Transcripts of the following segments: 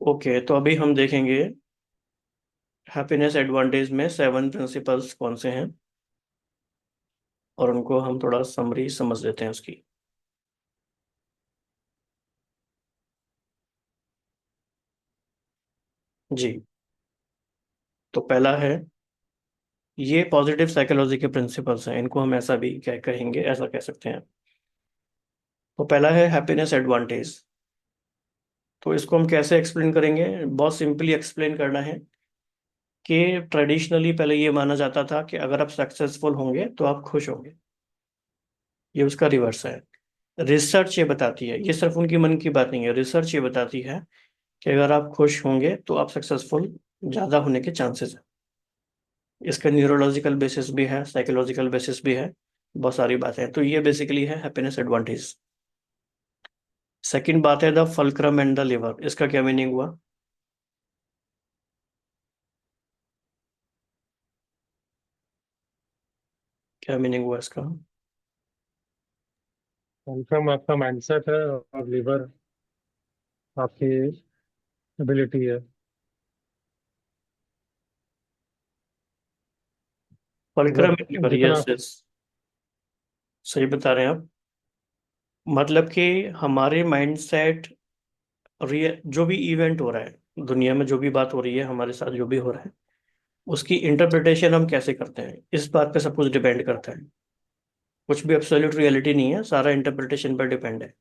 Okay, तो अभी हम देखेंगे हैप्पीनेस एडवांटेज में 7 प्रिंसिपल्स कौन से हैं, और उनको हम थोड़ा समरी समझ लेते हैं उसकी। जी। तो पहला है, ये पॉजिटिव साइकोलॉजी के प्रिंसिपल्स हैं, इनको हम ऐसा भी क्या कहेंगे, ऐसा कह सकते हैं। तो पहला है हैप्पीनेस एडवांटेज। तो इसको हम कैसे एक्सप्लेन करेंगे? बहुत सिंपली एक्सप्लेन करना है कि ट्रेडिशनली पहले ये माना जाता था कि अगर आप सक्सेसफुल होंगे तो आप खुश होंगे। ये उसका रिवर्स है। रिसर्च ये बताती है, ये सिर्फ उनकी मन की बात नहीं है, रिसर्च ये बताती है कि अगर आप खुश होंगे तो आप सक्सेसफुल ज़्यादा होने के चांसेस हैं। इसका न्यूरोलॉजिकल बेसिस भी है, साइकोलॉजिकल बेसिस भी है, बहुत सारी बातें हैं। तो ये बेसिकली है हैप्पीनेस एडवांटेज। सेकंड बात है the fulcrum and the liver. इसका क्या मीनिंग हुआ? क्या मीनिंग हुआ इसका? वेलकम आपका माइंडसेट है और लीवर आपकी एबिलिटी है। फल्क्रम मतलब एंड लिवर, जितना यस यस, सही बता रहे हैं आप। मतलब कि हमारे माइंडसेट, जो भी इवेंट हो रहा है दुनिया में, जो भी बात हो रही है हमारे साथ, जो भी हो रहा है, उसकी इंटरप्रिटेशन हम कैसे करते हैं, इस बात पे सब कुछ डिपेंड करता है। कुछ भी एब्सोल्यूट रियलिटी नहीं है, सारा इंटरप्रिटेशन पर डिपेंड है।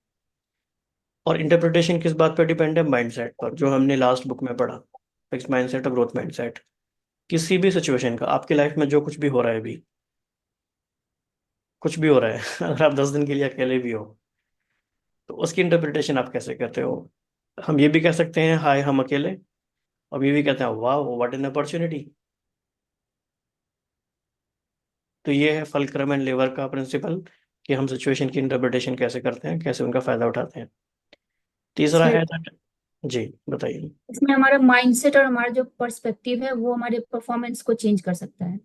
और इंटरप्रिटेशन किस बात पर डिपेंड है? माइंडसेट पर, जो हमने लास्ट बुक में पढ़ा, फिक्स माइंडसेट और ग्रोथ माइंडसेट। किसी भी सिचुएशन का आपकी लाइफ में जो कुछ भी हो रहा है अभी, कुछ भी हो रहा है अगर आप 10 दिन के लिए अकेले भी हो, तो उसकी इंटरप्रिटेशन आप कैसे करते हो? हम ये भी कह सकते हैं हाय हम अकेले, और ये भी कहते हैं वाह व्हाट एन अपॉर्चुनिटी। तो ये है फल्क्रम एंड लेवर का प्रिंसिपल, कि हम सिचुएशन की इंटरप्रिटेशन कैसे करते हैं, कैसे उनका फायदा उठाते हैं। तीसरा इसमें है that, जी बताइए। इसमें हमारा माइंडसेट और हमारा जो पर्सपेक्टिव है वो हमारे परफॉर्मेंस को चेंज कर सकता है।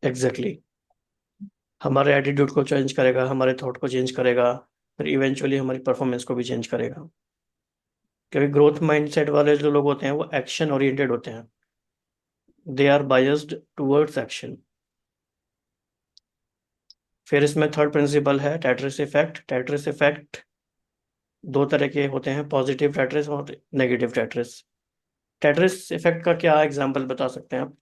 Exactly exactly. हमारे एटीट्यूड को चेंज करेगा, हमारे थॉट को चेंज करेगा, फिर इवेंचुअली हमारी परफॉर्मेंस को भी चेंज करेगा। क्योंकि ग्रोथ माइंडसेट वाले जो लोग होते हैं वो एक्शन ओरिएंटेड होते हैं, they are biased towards action. फिर इसमें थर्ड प्रिंसिपल है टेट्रिस इफेक्ट। टेट्रिस इफेक्ट दो तरह के होते हैं, पॉजिटिव टेट्रिस और नेगेटिव टेट्रिस। टेट्रिस इफेक्ट का क्या एग्जांपल बता सकते हैं आप?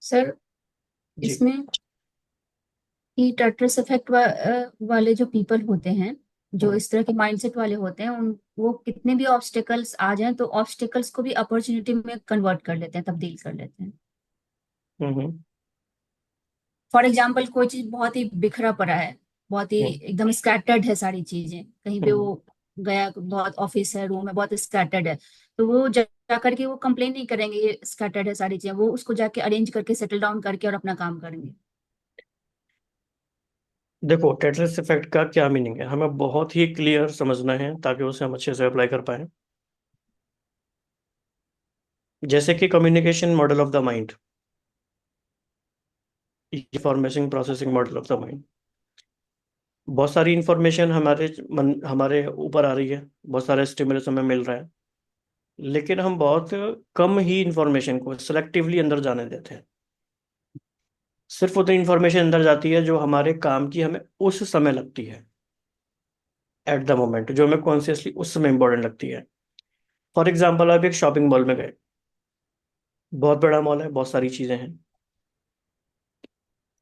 सर, जी। इसमें कि टेट्रिस इफेक्ट वाले जो पीपल होते हैं, जो हम्म इस तरह के माइंडसेट वाले होते हैं, उन वो कितने भी ऑब्स्टिकल्स आ जाएं तो ऑब्स्टिकल्स को भी अपॉर्चुनिटी में कन्वर्ट कर लेते हैं, तब्दील कर लेते हैं। हम्म फॉर एग्जाम्पल, कोई चीज बहुत ही बिखरा पड़ा है, बहुत ही हम्म एकदम स्कैटर्ड है, सारी चीजें कहीं पे हम्म। वो गया, बहुत ऑफिस है, रूम है, बहुत स्कैटर्ड है, तो वो जा करके वो कंप्लेन नहीं करेंगे ये स्कैटर्ड है सारी चीजें, वो उसको जाके अरेंज करके सेटल डाउन करके और अपना काम करेंगे। देखो टेट्रिस इफेक्ट का क्या मीनिंग है, हमें बहुत ही क्लियर समझना है ताकि उसे हम अच्छे से अप्लाई कर पाए। जैसे कि communication model of the mind, information processing model of the mind. बहुत सारी इंफॉर्मेशन हमारे मन, हमारे ऊपर आ रही है, बहुत सारे स्टिमुलस हमें मिल रहा है, लेकिन हम बहुत कम ही इंफॉर्मेशन को सिलेक्टिवली अंदर जाने देते हैं। सिर्फ उतनी इंफॉर्मेशन अंदर जाती है जो हमारे काम की हमें उस समय लगती है, एट द मोमेंट, जो हमें कॉन्शियसली उस समय इंपॉर्टेंट लगती है। फॉर एग्जाम्पल, आप एक शॉपिंग मॉल में गए, बहुत बड़ा मॉल है, बहुत सारी चीजें हैं।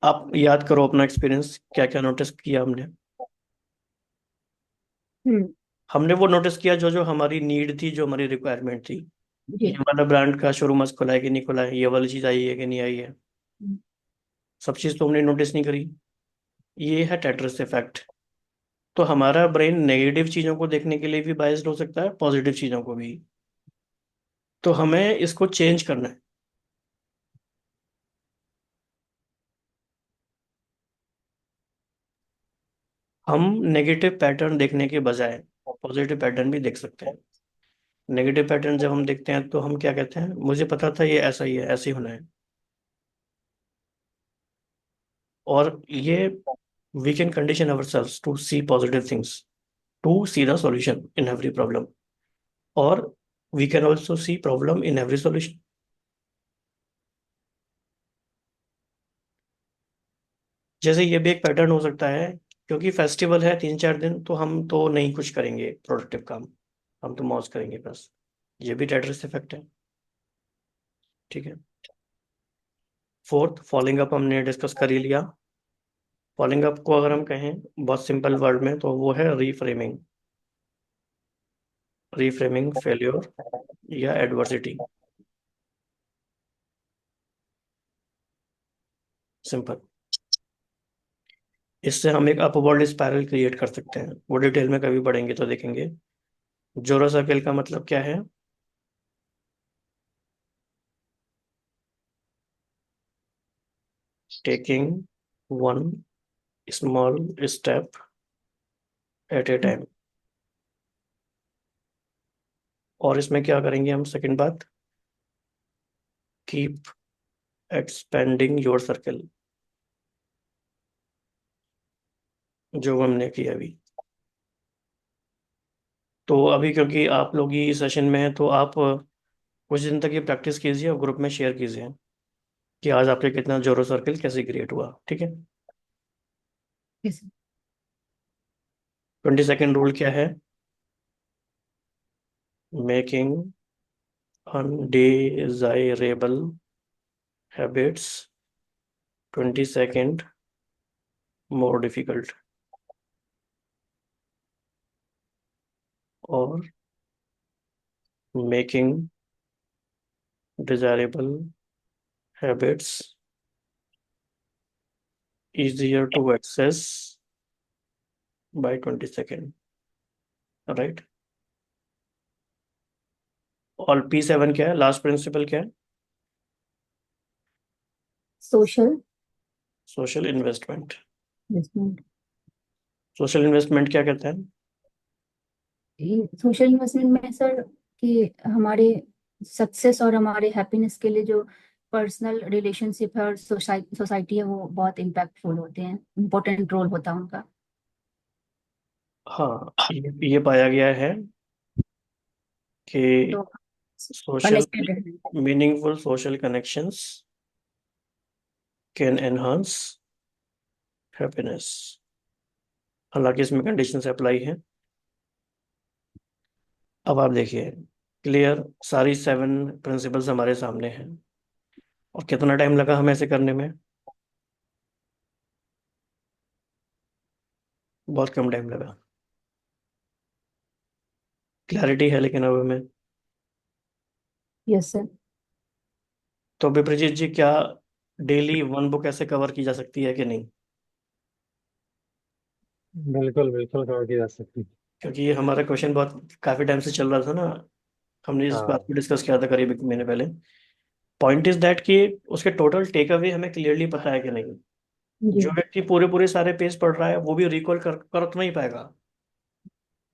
आप याद करो अपना एक्सपीरियंस, क्या क्या नोटिस किया हमने? हम्म। हमने वो नोटिस किया जो जो हमारी नीड थी, जो हमारी रिक्वायरमेंट थी। ये जी। हमारा ब्रांड का शोरूम आज खुला है कि नहीं खुला है, ये वाली चीज आई है कि नहीं आई है, सब चीज तो हमने नोटिस नहीं करी। ये है टेट्रिस इफेक्ट। तो हमारा ब्रेन नेगेटिव चीजों को देखने के लिए भी बायस्ड हो सकता है, पॉजिटिव चीजों को भी। तो हमें इसको चेंज करना है। हम नेगेटिव पैटर्न देखने के बजाय पॉजिटिव पैटर्न भी देख सकते हैं। नेगेटिव पैटर्न जब हम देखते हैं तो हम क्या कहते हैं, मुझे पता था ये ऐसा ही है, ऐसे ही होना है। और ये we can condition ourselves to see positive things, to see the solution in every problem, और we can also see problem in every solution. जैसे ये भी एक पैटर्न हो सकता है, क्योंकि फेस्टिवल है 3-4 दिन, तो हम तो नहीं कुछ करेंगे प्रोडक्टिव काम, हम तो मौज करेंगे बस। ये भी टेट्रिस इफेक्ट है। ठीक है। फोर्थ, फॉलोइंग अप हमने डिस्कस कर ही लिया। फॉलोइंग अप को अगर हम कहें बहुत सिंपल वर्ड में, तो वो है रीफ्रेमिंग। रीफ्रेमिंग फेल्योर या एडवर्सिटी, सिंपल। इससे हम एक अपवर्ड स्पाइरल क्रिएट कर सकते हैं, वो डिटेल में कभी पढ़ेंगे तो देखेंगे। जोरो सर्कल का मतलब क्या है? Taking one small step at A time. और इसमें क्या करेंगे हम, सेकंड बात, कीप एक्सपेंडिंग योर सर्कल, जो हमने किया अभी। तो अभी क्योंकि आप लोग ही सेशन में हैं, तो आप कुछ दिन तक ये प्रैक्टिस कीजिए और ग्रुप में शेयर कीजिए कि आज आपके कितना जोरो सर्कल कैसे क्रिएट हुआ। ठीक है। Yes. 22nd रूल क्या है? Making undesirable habits 22nd more difficult. और making desirable habits easier to access by 22nd, right. और P7 क्या है, लास्ट प्रिंसिपल क्या है? Social social investment. Investment. Social investment क्या कहता है? सोशल इन्वेस्टमेंट में सर कि हमारे सक्सेस और हमारे हैप्पीनेस के लिए जो पर्सनल रिलेशनशिप है और सोसाइटी है वो बहुत इम्पैक्टफुल होते हैं, इम्पोर्टेंट रोल होता है उनका। हाँ, ये पाया गया है कि तो सोशल कनेक्टेड रहना। Meaningful social connections can enhance happiness. हालांकि इसमें कंडीशंस अप्लाई हैं। अब आप देखिए, क्लियर, सारी 7 प्रिंसिपल्स हमारे सामने हैं। और कितना टाइम लगा हमें ऐसे करने में? बहुत कम टाइम लगा। क्लैरिटी है लेकिन अब हमें। Yes sir. तो विप्रजीत जी, क्या डेली 1 बुक ऐसे कवर की जा सकती है कि नहीं? बिल्कुल बिल्कुल कवर की जा सकती है। क्योंकि ये हमारा क्वेश्चन बहुत काफी टाइम से चल रहा था ना, हमने इस बात हाँ को डिस्कस किया था करीब 1 महीने पहले। पॉइंट इज दैट कि उसके टोटल टेक अवे हमें क्लियरली पता है कि नहीं। जी। जो व्यक्ति पूरे पूरे सारे पेज पढ़ रहा है वो भी रिकॉल कर तो नहीं पाएगा।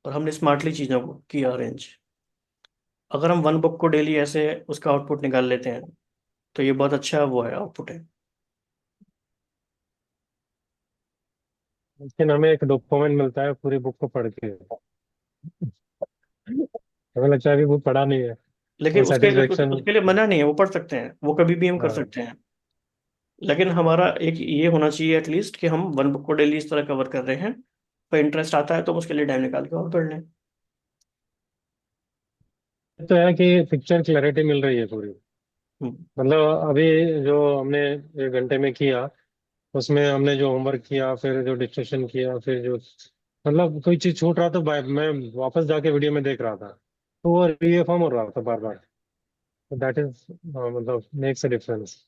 और हमने स्मार्टली चीजों को किया अरेंज। अगर हम 1 बुक को डेली ऐसे उसका आउटपुट निकाल लेते हैं, तो ये बहुत अच्छा वो है, आउटपुट है। लेकिन हमें एक डोपामिन मिलता है पूरी बुक को पढ़ के। हमें लगता है अभी बुक पढ़ा नहीं है। लेकिन वो उसके सेटिस्फेक्शन। उसके लिए मना नहीं है, वो पढ़ सकते हैं, वो कभी भी हम कर हाँ। सकते हैं। लेकिन हमारा एक ये होना चाहिए एटलीस्ट कि हम 1 बुक को डेली इस तरह कवर कर रहे हैं। पर इंटरेस्ट आता है तो हम उसके लिए टाइम निकाल के और पढ़ लें। तो है कि पिक्चर क्लैरिटी मिल रही है पूरी। हम्म। मतलब अभी जो हमने 1 घंटे में किया, उसमें हमने जो होमवर्क किया, फिर जो डिस्कशन किया, फिर जो मतलब कोई चीज छूट रहा तो मैं वापस जाके वीडियो में देख रहा था, तो वो रीअफर्म हो रहा था बार बार। दैट इज मतलब मेक्स अ डिफरेंस।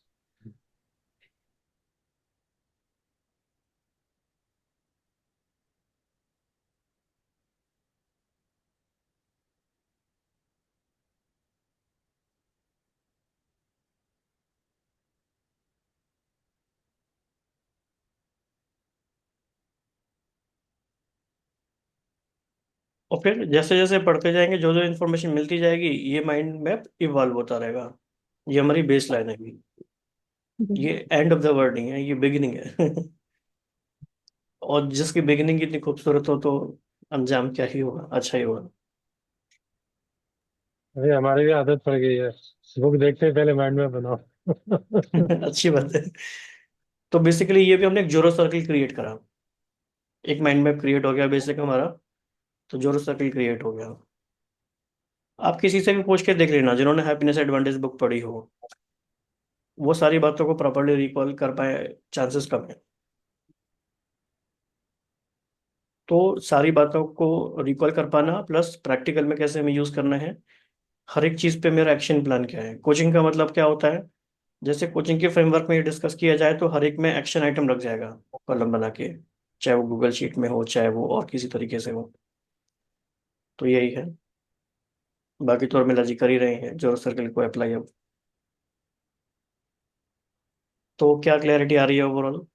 और फिर जैसे जैसे पढ़ते जाएंगे, जो जो इन्फॉर्मेशन मिलती जाएगी, ये माइंड मैप इवॉल्व होता रहेगा। ये हमारी बेस लाइन है अभी। ये एंड ऑफ द वर्ड नहीं है, ये बिगिनिंग है। और जिसकी बिगिनिंग इतनी खूबसूरत हो तो अंजाम क्या ही होगा, अच्छा ही होगा। अरे हमारी भी आदत पड़ गई है, बुक देखते ही पहले माइंड में बनाओ। अच्छी बात है। तो बेसिकली ये भी हमने एक जोरो सर्कल क्रिएट करा, एक माइंड मैप क्रिएट हो गया बेसिक हमारा। तो जोरो सर्कल क्रिएट हो गया। आप किसी से भी पूछ के देख लेना जिन्होंने हैप्पीनेस एडवांटेज बुक पढ़ी हो, वो सारी बातों को प्रॉपरली रिकॉल कर पाए, चांसेस कम है। तो सारी बातों को रिकॉल कर पाना प्लस प्रैक्टिकल में कैसे हमें यूज करना है, हर एक चीज पे मेरा एक्शन प्लान क्या है। कोचिंग का मतलब क्या होता है, जैसे कोचिंग के फ्रेमवर्क में ये डिस्कस किया जाए तो हर एक में एक्शन आइटम लग जाएगा, कॉलम बना के, चाहे वो गूगल शीट में हो चाहे वो और किसी तरीके से हो। तो यही है। बाकी तो मिला जी कर ही रहे हैं जो सर्कल को अप्लाई अब। तो क्या क्लैरिटी आ रही है ओवरऑल?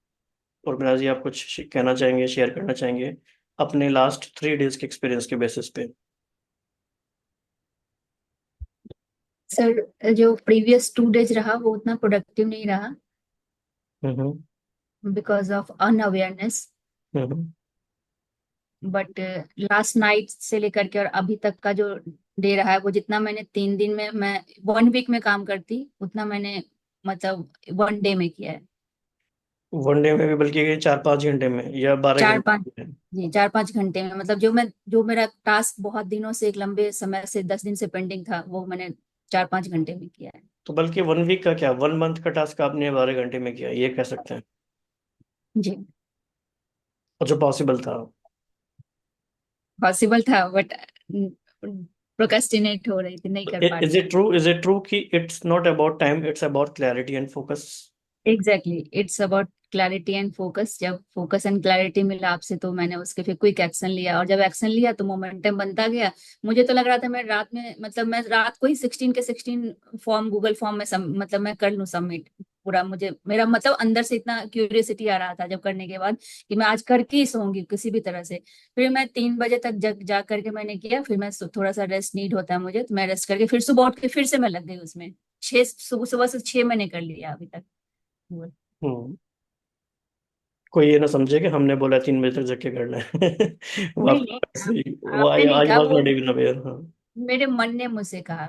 और मिला जी आप कुछ कहना चाहेंगे, शेयर करना चाहेंगे अपने लास्ट 3 डेज के एक्सपीरियंस के बेसिस पे? सर जो प्रीवियस 2 डेज रहा वो उतना प्रोडक्टिव नहीं रहा hmm. Because of unawareness. Hmm. But last night से लेकर के और अभी तक का जो डे रहा है, वो जितना मैंने 3 दिन में, मैं 1 वीक में काम करती उतना मैंने मतलब 1 डे में किया है। वनडे में भी, बल्कि 4-5 घंटे में या बारह चार पाँच घंटे में? जी 4-5 घंटे में, मतलब जो मेरा टास्क बहुत दिनों से, एक लंबे समय से 10 दिन से पेंडिंग था, वो मैंने 4-5 घंटे में किया है। तो बल्कि 1 वीक का क्या, 1 मंथ का टास्क आपने 12 घंटे में किया, ये कह सकते हैं। जी और जो पॉसिबल था। पॉसिबल था, बट प्रोक्रेस्टिनेट हो रही थी, नहीं कर पा रही इज थी। It true, is it true कि it's not about time, it's about clarity and focus? Exactly, it's about clarity and focus. जब फोकस एंड क्लैरिटी मिला आपसे तो मैंने उसके फिर क्विक एक्शन लिया, और जब एक्शन लिया तो मोमेंटम बनता गया। मुझे तो लग रहा था मैं रात में, मतलब मैं रात को ही 16 के 16 फॉर्म गूगल फॉर्म में मतलब मैं कर लूँ सबमिट पूरा। मुझे मेरा मतलब अंदर से इतना क्यूरियोसिटी आ रहा था जब करने के बाद, कि मैं आज करके ही सोऊंगी किसी भी तरह से। फिर मैं 3 बजे तक जग जा करके मैंने किया। फिर मैं थोड़ा सा रेस्ट नीड होता है मुझे, तो मैं रेस्ट करके फिर सुबह उठ के फिर से मैं लग गई उसमें। सुबह सुबह से 6 मैंने कर लिया अभी तक। हम्म। कोई ये ना समझे कि हमने बोला 3 बजे तक जग के करना है। वो नहीं आपका नहीं, वैसे ही, वो आपने नहीं आज कहा, वाज वो नॉट इवन अवेयर। हाँ, मेरे मन ने मुझसे कहा।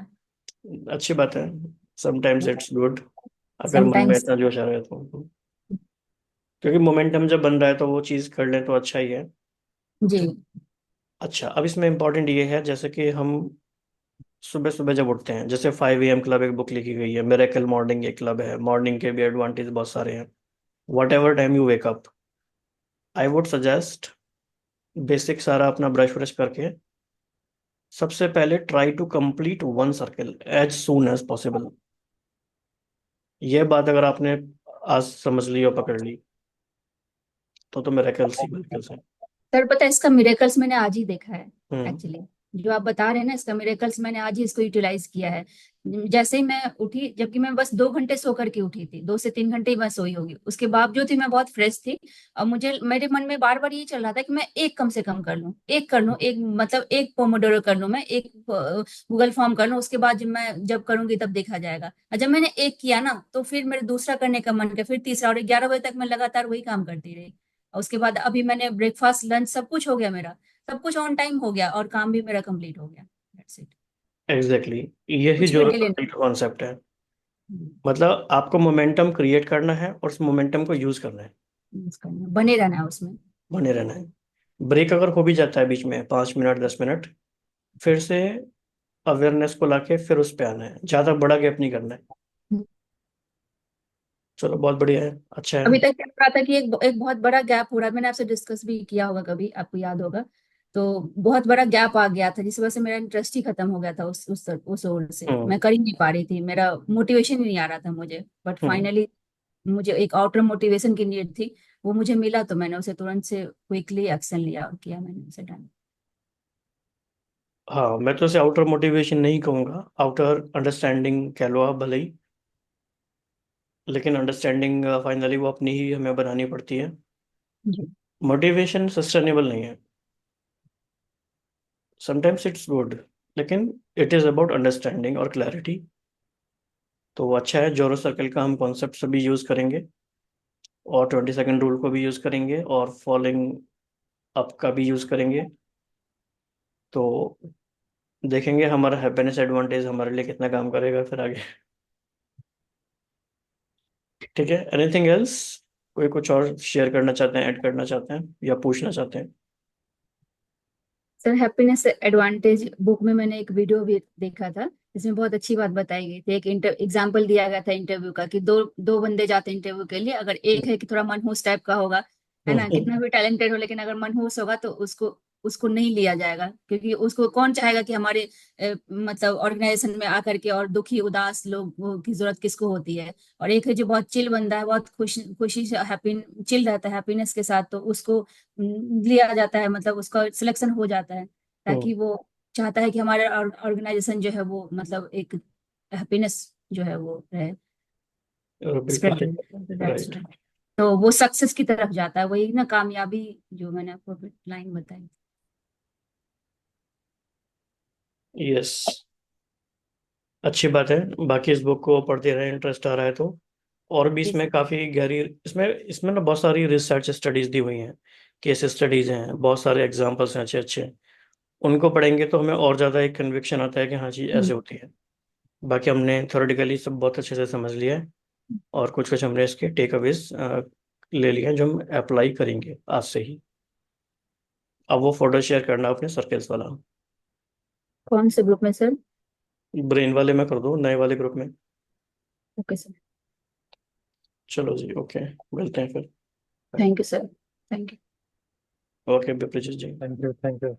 अच्छी बात है। समटाइम्स इट्स गुड अगर मन में समटाइम्स। इतना जोश आ रहा है तो। क्योंकि मोमेंटम जब बन रहा है तो वो चीज़ कर लें तो अच्छा ही है। जी अच्छा, अब इसमें इंपॉर्टेंट ये है, जैसे कि हम सुबह सुबह जब उठते हैं, जैसे 5 AM क्लब एक बुक लिखी गई है, मिरेकल मॉर्निंग एक क्लब है, मॉर्निंग के भी एडवांटेज बहुत सारे हैं। Whatever time you wake up, I would suggest basic सारा अपना ब्रश व्रश करके सबसे पहले try to complete 1 circle as soon as possible. ये बात अगर आपने आज समझ ली और पकड़ ली तो मिरेकल्स ही मिरेकल्स हैं। सर, पता है इसका मिरेकल्स मैंने आज ही देखा है। हम्म। एक्चुअली जो आप बता रहे हैं ना, इसका मिरेकल्स मैंने आज ही इसको यूटिलाइज किया है। जैसे ही मैं उठी, जबकि मैं बस 2 घंटे सो करके उठी थी, 2 से 3 घंटे ही मैं सोई होगी, उसके बावजूद ही मैं बहुत फ्रेश थी। और मुझे, मेरे मन में बार बार ये चल रहा था कि मैं एक कम से कम कर लूं, एक कर लूं, एक मतलब एक पोमोडोरो कर लूं, मैं एक गूगल फॉर्म कर लूं, उसके बाद जब करूंगी तब देखा जाएगा। और जब मैंने एक किया ना, तो फिर मेरे दूसरा करने का मन किया, फिर तीसरा, और 11 बजे तक मैं लगातार वही काम करती रही। और उसके बाद अभी मैंने ब्रेकफास्ट लंच सब कुछ हो गया मेरा, सब कुछ ऑन टाइम हो गया, और काम भी मेरा कंप्लीट हो गया। That's it. Exactly exactly. यही कुछ भी जोरो डिले सर्कल का कॉन्सेप्ट है। नहीं। मतलब आपको मोमेंटम क्रिएट करना है और उस मोमेंटम को यूज करना है, बने रहना है उसमें। बने रहना है। ब्रेक अगर हो भी जाता है बीच में 5 मिनट 10 मिनट, फिर से अवेयरनेस को लाके फिर उस पे आना है, ज्यादा बड़ा गैप नहीं करना है। चलो बहुत बढ़िया है, अच्छा है। अभी तक क्या हो रहा था कि एक बहुत बड़ा गैप हो रहा है, मैंने आपसे डिस्कस भी किया होगा कभी, आपको याद होगा। तो बहुत बड़ा गैप आ गया था, जिस वजह से मेरा इंटरेस्ट ही खत्म हो गया था उस ओर से, हम्म। मैं कर ही नहीं पा रही थी, मेरा मोटिवेशन ही नहीं आ रहा था मुझे। But hmm. फाइनली मुझे एक आउटर मोटिवेशन की नीड थी, वो मुझे मिला, तो मैंने उसे तुरंत से क्विकली एक्शन लिया और किया मैंने उसे डन। हाँ, मैं तो इसे आउटर मोटिवेशन नहीं कहूँगा, आउटर अंडरस्टैंडिंग कह लो आप भले ही। लेकिन अंडरस्टैंडिंग फाइनली वो अपनी ही हमें बनानी पड़ती है। जी मोटिवेशन सस्टेनेबल नहीं है, समटाइम्स इट्स गुड, लेकिन इट इज़ अबाउट अंडरस्टैंडिंग और क्लैरिटी। तो वो अच्छा है। जोरो सर्कल का हम कॉन्सेप्ट से भी यूज़ करेंगे, और 22nd रूल को भी यूज़ करेंगे, और फॉलोइंग अप का भी यूज़ करेंगे। तो देखेंगे हमारा हैप्पीनेस एडवांटेज हमारे लिए कितना काम करेगा फिर आगे। ठीक है, एनीथिंग एल्स? कोई कुछ और शेयर करना चाहते हैं, ऐड करना चाहते हैं, या पूछना चाहते हैं? सर, हैप्पीनेस एडवांटेज बुक में मैंने एक वीडियो भी देखा था, जिसमें बहुत अच्छी बात बताई गई थी। एक एग्जाम्पल दिया गया था इंटरव्यू का, कि दो दो बंदे जाते हैं इंटरव्यू के लिए। अगर एक है कि थोड़ा मनहूस टाइप का होगा, है ना, कितना भी टैलेंटेड हो, लेकिन अगर मनहूस होगा तो उसको उसको नहीं लिया जाएगा, क्योंकि उसको कौन चाहेगा कि हमारे मतलब ऑर्गेनाइजेशन में आकर के और दुखी उदास लोगों की जरूरत किसको होती है। और एक है जो बहुत चिल बंदा है, बहुत खुशी से हैप्पी चिल रहता है हैप्पीनेस के साथ, तो उसको लिया जाता है, मतलब उसका सिलेक्शन हो जाता है, ताकि वो चाहता है कि हमारे ऑर्गेनाइजेशन जो है वो मतलब एक हैप्पीनेस जो है वो रहे, बिल्कुल स्प्रेड। ठीक। राइट। तो वो सक्सेस की तरफ जाता है, वही ना कामयाबी, जो मैंने आपको लाइन बताई। यस, अच्छी बात है। बाकी इस बुक को पढ़ते रहे, इंटरेस्ट आ रहा है तो। और भी Yes. इसमें काफ़ी गहरी, इसमें इसमें ना बहुत सारी रिसर्च स्टडीज दी हुई हैं, केस स्टडीज हैं, बहुत सारे एग्जांपल्स हैं अच्छे अच्छे। उनको पढ़ेंगे तो हमें और ज़्यादा एक कन्विक्शन आता है कि हाँ जी हम्म। ऐसे होती है। बाकी हमने थ्योरेटिकली सब बहुत अच्छे से समझ लिया है, और कुछ कुछ हमने इसके टेक अवेज ले लिए हैं, जो हम अप्लाई करेंगे आज से ही। अब वो फोटो शेयर करना अपने सर्कल्स वाला, कौन से ग्रुप में सर? ब्रेन वाले में कर दो, नए वाले ग्रुप में। Okay sir. चलो जी, ओके, मिलते हैं फिर। Thank you sir. Thank you. Okay Biprajit ji. Thank you, thank you.